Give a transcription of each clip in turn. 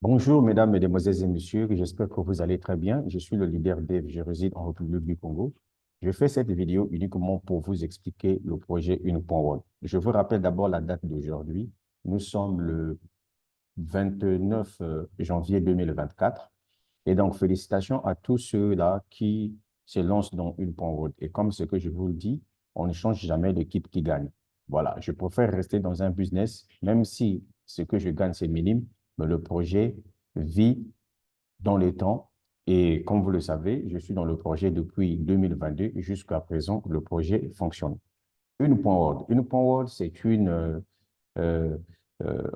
Bonjour, mesdames, mesdemoiselles et messieurs, j'espère que vous allez très bien. Je suis le leader Dave, je réside en République du Congo. Je fais cette vidéo uniquement pour vous expliquer le projet Une.World. Je vous rappelle d'abord la date d'aujourd'hui. Nous sommes le 29 janvier 2024. Et donc, félicitations à tous ceux-là qui se lancent dans Une.World. Et comme ce que je vous le dis, on ne change jamais d'équipe qui gagne. Voilà, je préfère rester dans un business, même si ce que je gagne, c'est minime, mais le projet vit dans le temps. Et comme vous le savez, je suis dans le projet depuis 2022. Jusqu'à présent, le projet fonctionne. Une.World. Une.World, c'est une euh,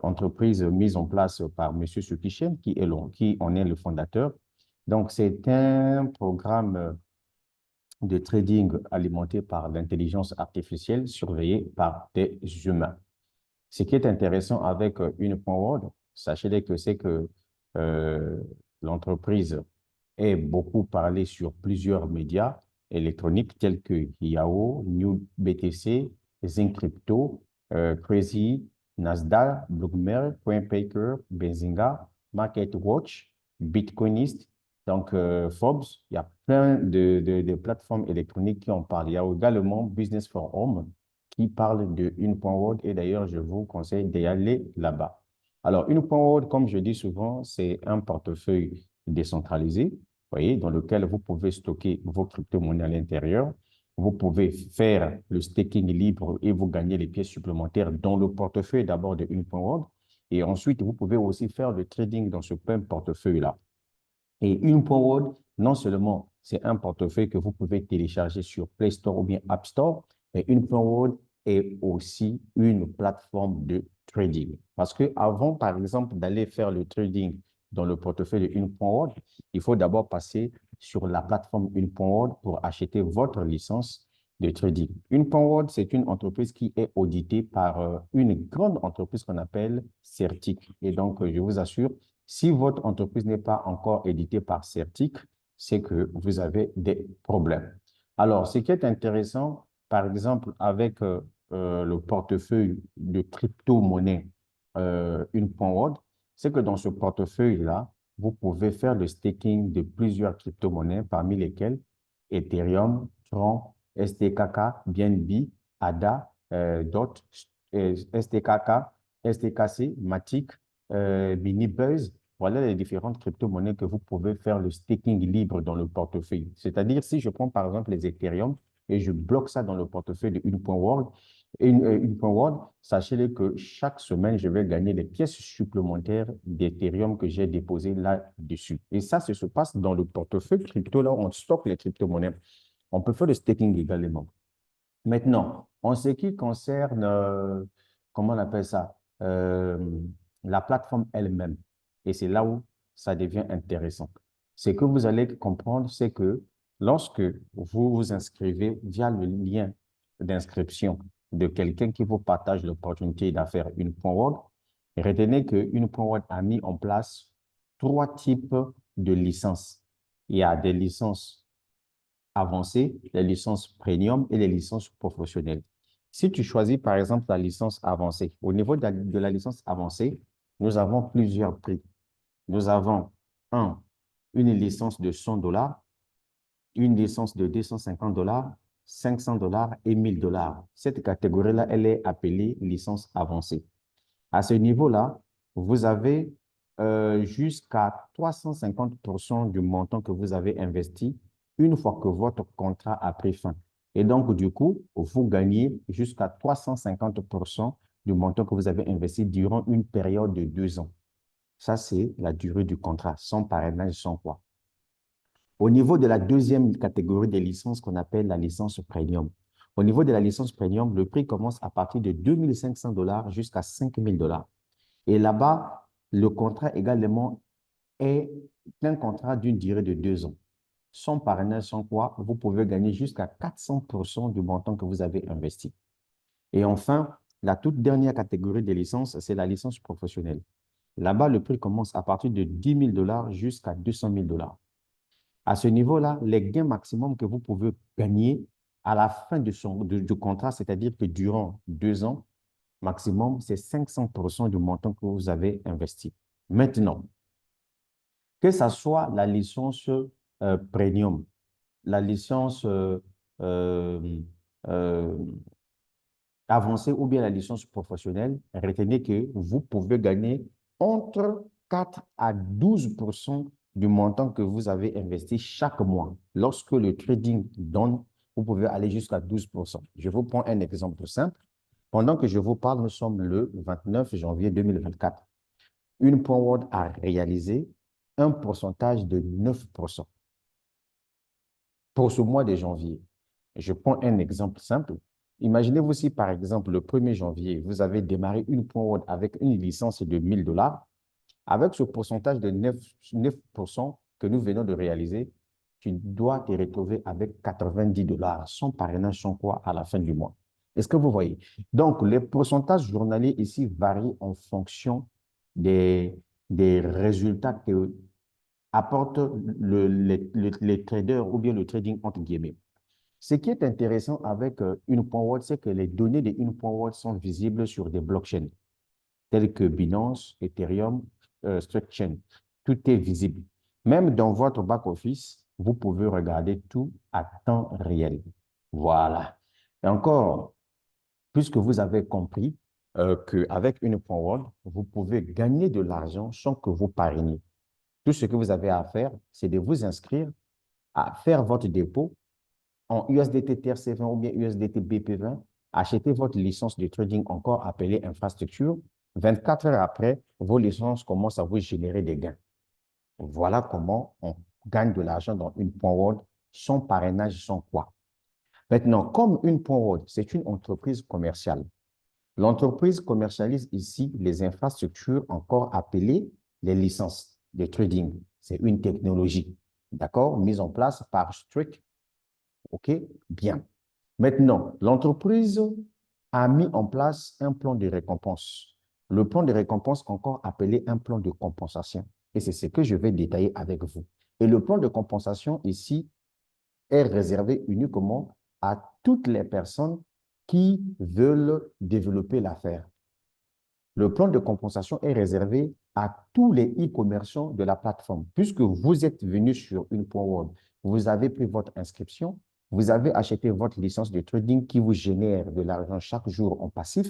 entreprise mise en place par M. Sukishen, qui en est le fondateur. Donc, c'est un programme de trading alimenté par l'intelligence artificielle surveillé par des humains. Ce qui est intéressant avec Une.World, sachez que c'est que euh, l'entreprise est beaucoup parlée sur plusieurs médias électroniques tels que Yahoo, New BTC, Zinc Crypto, Crazy, Nasdaq, Bloomberg, CoinPaker, Benzinga, MarketWatch, Bitcoinist, donc Forbes. Il y a plein de plateformes électroniques qui en parlent. Il y a également Business for Home qui parle de Une.World et d'ailleurs, je vous conseille d'y aller là-bas. Alors, Une.World, comme je dis souvent, c'est un portefeuille décentralisé, vous voyez, dans lequel vous pouvez stocker vos crypto-monnaies à l'intérieur. Vous pouvez faire le staking libre et vous gagnez les pièces supplémentaires dans le portefeuille d'abord de Une.World. Et ensuite, vous pouvez aussi faire le trading dans ce même portefeuille-là. Et Une.World, non seulement c'est un portefeuille que vous pouvez télécharger sur Play Store ou bien App Store, mais Une.World est aussi une plateforme de trading. Parce que avant, par exemple, d'aller faire le trading dans le portefeuille de Une.World, il faut d'abord passer sur la plateforme Une.World pour acheter votre licence de trading. Une.World, c'est une entreprise qui est auditée par une grande entreprise qu'on appelle Certic. Et donc, je vous assure, si votre entreprise n'est pas encore éditée par Certic, c'est que vous avez des problèmes. Alors, ce qui est intéressant, par exemple, avec le portefeuille de crypto-monnaie Une.World, c'est que dans ce portefeuille-là, vous pouvez faire le staking de plusieurs crypto-monnaies, parmi lesquelles Ethereum, Tron, STKK, BNB, ADA, DOT, STKK, STKC, Matic, Minibuzz. Voilà les différentes crypto-monnaies que vous pouvez faire le staking libre dans le portefeuille. C'est-à-dire, si je prends par exemple les Ethereum et je bloque ça dans le portefeuille de Une.World, Une.World, sachez que chaque semaine, je vais gagner des pièces supplémentaires d'Ethereum que j'ai déposées là-dessus. Et ça se passe dans le portefeuille crypto, là où on stocke les crypto-monnaies. On peut faire le staking également. Maintenant, en ce qui concerne, comment on appelle ça, la plateforme elle-même, et c'est là où ça devient intéressant. Ce que vous allez comprendre, c'est que lorsque vous vous inscrivez via le lien d'inscription de quelqu'un qui vous partage l'opportunité d'affaire Une.World, retenez que Une.World a mis en place trois types de licences. Il y a des licences avancées, les licences premium et les licences professionnelles. Si tu choisis par exemple la licence avancée, au niveau de la licence avancée, nous avons plusieurs prix. Nous avons un, une licence de $100, une licence de $250, $500 et $1000. Cette catégorie-là, elle est appelée licence avancée. À ce niveau-là, vous avez jusqu'à 350% du montant que vous avez investi une fois que votre contrat a pris fin. Et donc, du coup, vous gagnez jusqu'à 350% du montant que vous avez investi durant une période de 2 ans. Ça, c'est la durée du contrat, sans parrainage, sans quoi. Au niveau de la deuxième catégorie des licences qu'on appelle la licence premium, au niveau de la licence premium, le prix commence à partir de $2500 jusqu'à $5000. Et là-bas, le contrat également est un contrat d'une durée de 2 ans. Sans parrainage, sans quoi, vous pouvez gagner jusqu'à 400% du montant que vous avez investi. Et enfin, la toute dernière catégorie de licences, c'est la licence professionnelle. Là-bas, le prix commence à partir de $10 000 jusqu'à $200 000. À ce niveau-là, les gains maximum que vous pouvez gagner à la fin du contrat, c'est-à-dire que durant 2 ans, maximum, c'est 500% du montant que vous avez investi. Maintenant, Que ce soit la licence premium, la licence euh, euh, avancée ou bien la licence professionnelle, retenez que vous pouvez gagner entre 4 à 12% du montant que vous avez investi chaque mois. Lorsque le trading donne, vous pouvez aller jusqu'à 12%. Je vous prends un exemple simple. Pendant que je vous parle, nous sommes le 29 janvier 2024. Une Powerword a réalisé un pourcentage de 9% pour ce mois de janvier. Je prends un exemple simple. Imaginez-vous si, par exemple, le 1er janvier, vous avez démarré une Powerword avec une licence de 1 000 $. Avec ce pourcentage de 9% que nous venons de réaliser, tu dois te retrouver avec 90 $, sans parrainage, sans quoi, à la fin du mois. Est-ce que vous voyez? Donc, les pourcentages journaliers ici varient en fonction des, des résultats que apportent les traders ou bien le trading entre guillemets. Ce qui est intéressant avec une Powerword, c'est que les données de une Powerword sont visibles sur des blockchains tels que Binance, Ethereum, StreetChain. Tout est visible. Même dans votre back-office, vous pouvez regarder tout à temps réel. Voilà. Et encore, puisque vous avez compris qu'avec une Powerword, vous pouvez gagner de l'argent sans que vous parrainiez. Tout ce que vous avez à faire, c'est de vous inscrire à faire votre dépôt en USDT TRC20 ou bien USDT BP20, achetez votre licence de trading encore appelée infrastructure. 24 heures après, vos licences commencent à vous générer des gains. Voilà comment on gagne de l'argent dans une Powerword sans parrainage, sans quoi. Maintenant, comme une Powerword, c'est une entreprise commerciale. L'entreprise commercialise ici les infrastructures encore appelées les licences de trading. C'est une technologie, d'accord, mise en place par Strict. OK? Bien. Maintenant, l'entreprise a mis en place un plan de récompense. Le plan de récompense, encore appelé un plan de compensation. Et c'est ce que je vais détailler avec vous. Et le plan de compensation ici est réservé uniquement à toutes les personnes qui veulent développer l'affaire. Le plan de compensation est réservé à tous les e-commerçants de la plateforme. Puisque vous êtes venu sur une Powerword, vous avez pris votre inscription, vous avez acheté votre licence de trading qui vous génère de l'argent chaque jour en passif,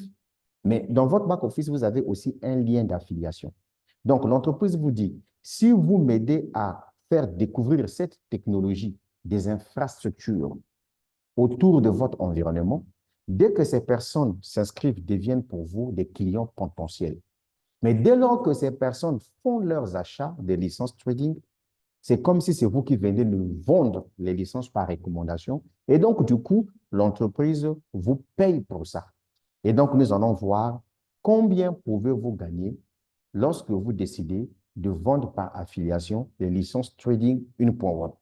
mais dans votre back-office, vous avez aussi un lien d'affiliation. Donc, l'entreprise vous dit, si vous m'aidez à faire découvrir cette technologie des infrastructures autour de votre environnement, dès que ces personnes s'inscrivent, deviennent pour vous des clients potentiels. Mais dès lors que ces personnes font leurs achats de licences trading, c'est comme si c'est vous qui venez de vendre les licences par recommandation. Et donc, du coup, l'entreprise vous paye pour ça. Et donc, nous allons voir combien pouvez-vous gagner lorsque vous décidez de vendre par affiliation les licences trading 1.1.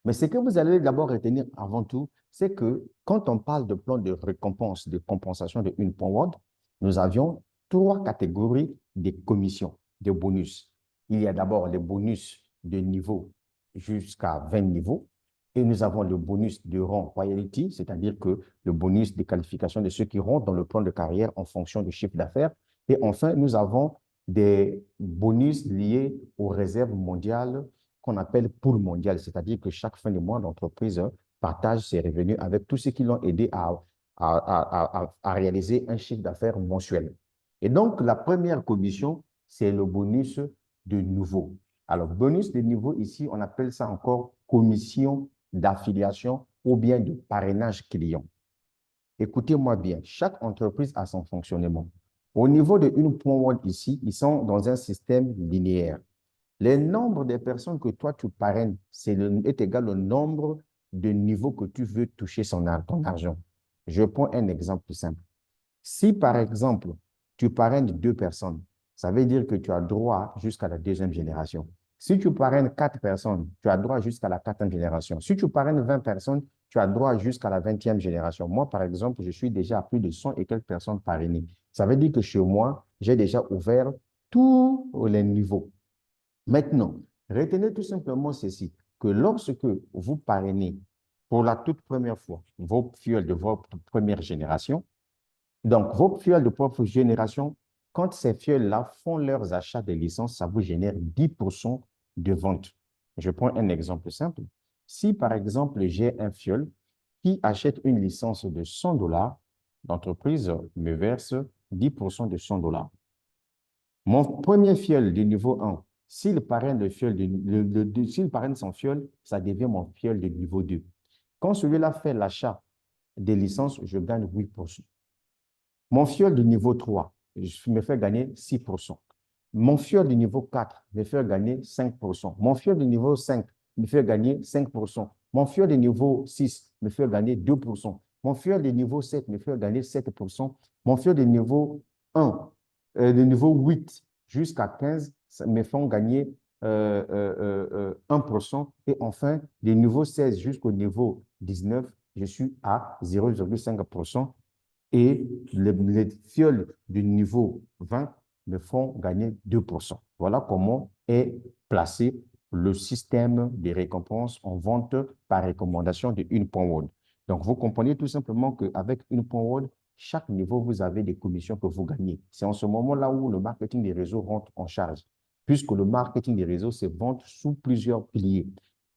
Mais ce que vous allez d'abord retenir avant tout, c'est que quand on parle de plan de récompense, de compensation de 1.1, nous avions 3 catégories de commissions, de bonus. Il y a d'abord les bonus de niveau jusqu'à 20 niveaux. Et nous avons le bonus de rang royalty, c'est-à-dire que le bonus de qualification de ceux qui rentrent dans le plan de carrière en fonction du chiffre d'affaires. Et enfin, nous avons des bonus liés aux réserves mondiales qu'on appelle pool mondial, c'est-à-dire que chaque fin de mois, l'entreprise partage ses revenus avec tous ceux qui l'ont aidé à réaliser un chiffre d'affaires mensuel. Et donc, la première commission, c'est le bonus de niveau. Alors, bonus de niveau, ici, on appelle ça encore commission d'affiliation ou bien de parrainage client. Écoutez-moi bien, chaque entreprise a son fonctionnement. Au niveau de une Powerword ici, ils sont dans un système linéaire. Le nombre de personnes que toi, tu parraines est égal au nombre de niveaux que tu veux toucher ton argent. Je prends un exemple simple. Si, par exemple, tu parraines 2 personnes, ça veut dire que tu as droit jusqu'à la deuxième génération. Si tu parraines 4 personnes, tu as droit jusqu'à la quatrième génération. Si tu parraines 20 personnes, tu as droit jusqu'à la 20e génération. Moi, par exemple, je suis déjà à plus de 100 et quelques personnes parrainées. Ça veut dire que chez moi, j'ai déjà ouvert tous les niveaux. Maintenant, retenez tout simplement ceci, que lorsque vous parrainez pour la toute première fois vos fuels de votre première génération, donc vos fuels de propre génération, quand ces fuels-là font leurs achats de licences, ça vous génère 10% de vente. Je prends un exemple simple. Si, par exemple, j'ai un fiole qui achète une licence de 100 $, l'entreprise me verse 10% de 100 $. Mon premier fiole du niveau 1, s'il parraine le fiole s'il parraine son fiole, ça devient mon fiole de niveau 2. Quand celui-là fait l'achat des licences, je gagne 8%. Mon fiole du niveau 3 me fait gagner 6%. Mon fiole du niveau 4 me fait gagner 5%. Mon fiole du niveau 5 me fait gagner 5%. Mon fiole du niveau 6 me fait gagner 2%. Mon fiole du niveau 7 me fait gagner 7%. Mon fiole du niveau 1, du niveau 8 jusqu'à 15, ça me font gagner 1%. Et enfin, du niveau 16 jusqu'au niveau 19, je suis à 0,5%. Et les fioles du niveau 20 me font gagner 2%. Voilà comment est placé le système des récompenses en vente par recommandation de Une.World. Donc, vous comprenez tout simplement qu'avec Une.World, chaque niveau, vous avez des commissions que vous gagnez. C'est en ce moment-là où le marketing des réseaux rentre en charge, puisque le marketing des réseaux se vend sous plusieurs piliers.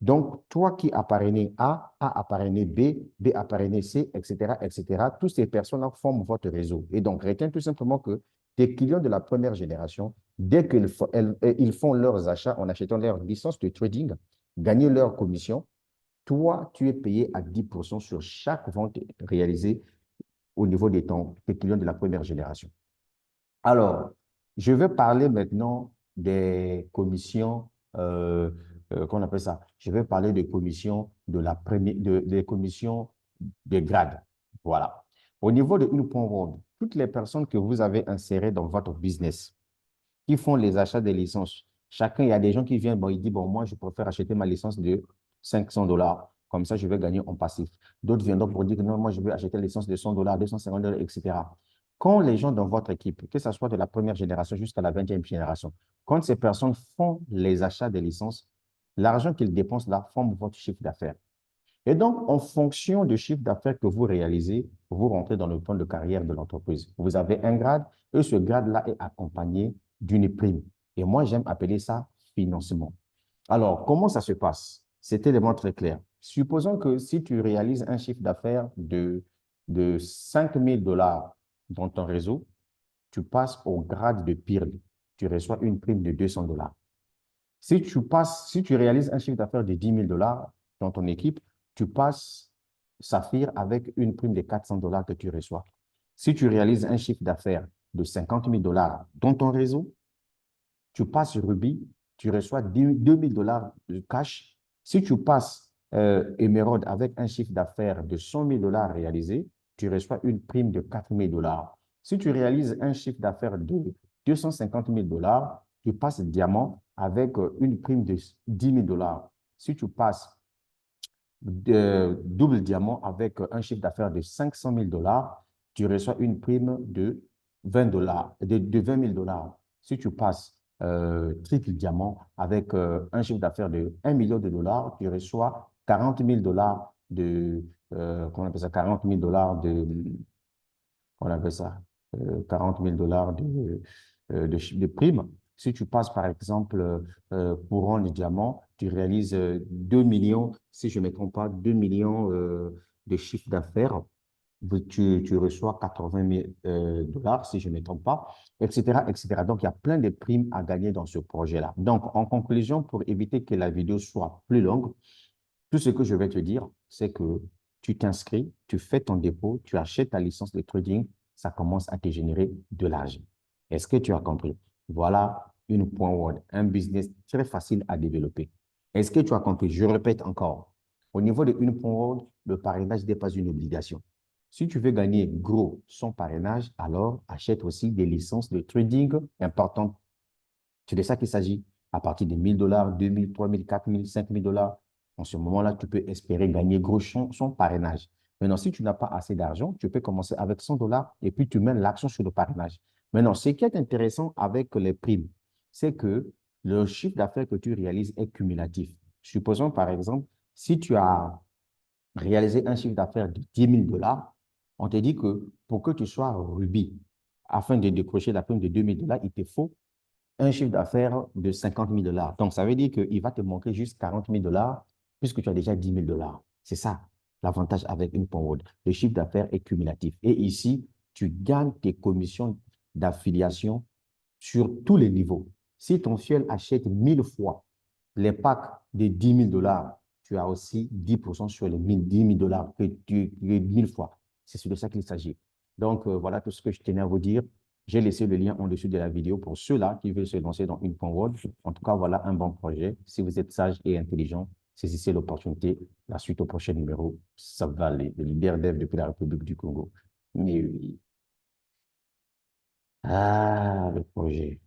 Donc, toi qui as parrainé A a parrainé B, B a parrainé C, etc., etc., toutes ces personnes-là forment votre réseau. Et donc, retiens tout simplement que tes clients de la première génération, dès qu'ils font leurs achats en achetant leur licence de trading, gagner leur commission, toi, tu es payé à 10% sur chaque vente réalisée au niveau tes clients de la première génération. Alors, je vais parler maintenant des commissions, qu'on appelle ça. Je vais parler des commissions des commissions de grade. Voilà. Au niveau de Une.World, toutes les personnes que vous avez insérées dans votre business, qui font les achats des licences, chacun, il y a des gens qui viennent, bon, ils disent, bon, moi, je préfère acheter ma licence de 500 $. Comme ça, je vais gagner en passif. D'autres viendront pour dire que non, moi, je veux acheter la licence de 100 $, 250 $, etc. Quand les gens dans votre équipe, que ce soit de la première génération jusqu'à la 20e génération, quand ces personnes font les achats des licences, l'argent qu'ils dépensent là forme votre chiffre d'affaires. Et donc, en fonction du chiffre d'affaires que vous réalisez, vous rentrez dans le plan de carrière de l'entreprise. Vous avez un grade et ce grade-là est accompagné d'une prime. Et moi, j'aime appeler ça financement. Alors, comment ça se passe? C'est élément très clair. Supposons que si tu réalises un chiffre d'affaires de 5 000 $ dans ton réseau, tu passes au grade de PIRL. Tu reçois une prime de 200 $. Si tu réalises un chiffre d'affaires de 10 000 $ dans ton équipe, tu passes Saphir avec une prime de 400 $ que tu reçois. Si tu réalises un chiffre d'affaires de 50 000 $ dans ton réseau, tu passes Ruby, tu reçois 2 000 $ de cash. Si tu passes Emerald avec un chiffre d'affaires de 100 000 $ réalisé, tu reçois une prime de 4 000 $. Si tu réalises un chiffre d'affaires de 250 000 $, tu passes Diamant avec une prime de 10 000 $. Si tu passes double diamant avec un chiffre d'affaires de 500 000 $, tu reçois une prime de 20 $, de 20 000 $. Si tu passes triple diamant avec un chiffre d'affaires de 1 million de dollars, tu reçois 40 000 $ comment on appelle ça, 40 000 $ on appelle ça, 40 000 $ de prime. Si tu passes, par exemple, couronne de diamant, tu réalises 2 millions, si je ne me trompe pas, 2 millions de chiffre d'affaires. Tu reçois 80 000 $, si je ne me trompe pas, etc., etc. Donc, il y a plein de primes à gagner dans ce projet-là. Donc, en conclusion, pour éviter que la vidéo soit plus longue, tout ce que je vais te dire, c'est que tu t'inscris, tu fais ton dépôt, tu achètes ta licence de trading, ça commence à te générer de l'argent. Est-ce que tu as compris? Voilà Une.World, un business très facile à développer. Est-ce que tu as compris? Je répète encore. Au niveau de Une.World, le parrainage n'est pas une obligation. Si tu veux gagner gros sans parrainage, alors achète aussi des licences de trading importantes. C'est de ça qu'il s'agit. À partir de 1 000 $, 2 000, 3 000, 4 000, 5 000 $, en ce moment-là, tu peux espérer gagner gros sans parrainage. Maintenant, si tu n'as pas assez d'argent, tu peux commencer avec 100 $ et puis tu mets l'action sur le parrainage. Maintenant, ce qui est intéressant avec les primes, c'est que le chiffre d'affaires que tu réalises est cumulatif. Supposons, par exemple, si tu as réalisé un chiffre d'affaires de 10 000 $, on te dit que pour que tu sois Ruby, afin de décrocher la prime de 2 000 $, il te faut un chiffre d'affaires de 50 000 dollars. Donc, ça veut dire qu'il va te manquer juste 40 000 dollars puisque tu as déjà 10 000 dollars. C'est ça l'avantage avec une Powerwall. Le chiffre d'affaires est cumulatif. Et ici, tu gagnes tes commissions d'affiliation sur tous les niveaux. Si ton fiel achète 1000 fois les packs de 10 000 dollars, tu as aussi 10% sur les 10 000 dollars que tu 1000 fois. C'est de ça qu'il s'agit. Donc, voilà tout ce que je tenais à vous dire. J'ai laissé le lien en dessous de la vidéo pour ceux-là qui veulent se lancer dans une Powerwall. En tout cas, voilà un bon projet. Si vous êtes sage et intelligent, saisissez l'opportunité. La suite au prochain numéro, ça va aller. Le leader dev depuis la République du Congo. Mais oui. Ah, le projet.